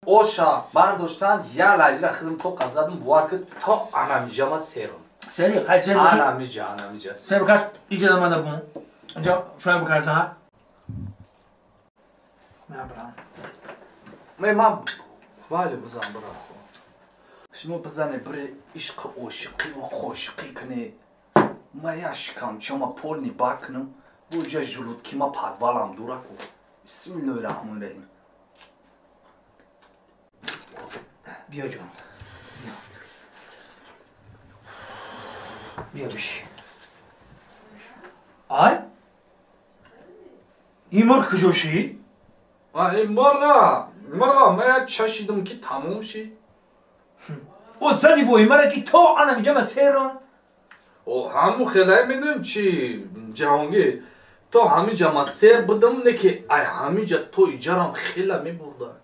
اوشا برداشتن یا لیلا خدم تو قزدم بوارکت تا انمیجا ما سیرم سری خیلی سری باشی انمیجا سری بکش ایجا دم من بون اینجا شوی بکش ها من برام من ولی بزن برام شما بزنه بره عشق عاشقی و خوشقی کنه ما یاشکم شما پولنی باکنم بوجا جلوت کی ما پادوالم دورا کو بسم الله الرحمن الرحیم بیا جان بیا بشی آی این مرغ کجاشی؟ این مرغا من چشیدم که تموم شی او زدی وای مرا که تو انمیجا ما سیرم او همو خیلی میدونم چی جهانگی تو همینجا ما سیر بودم نه که ای همینجا تو ایجارم خیلی میبردن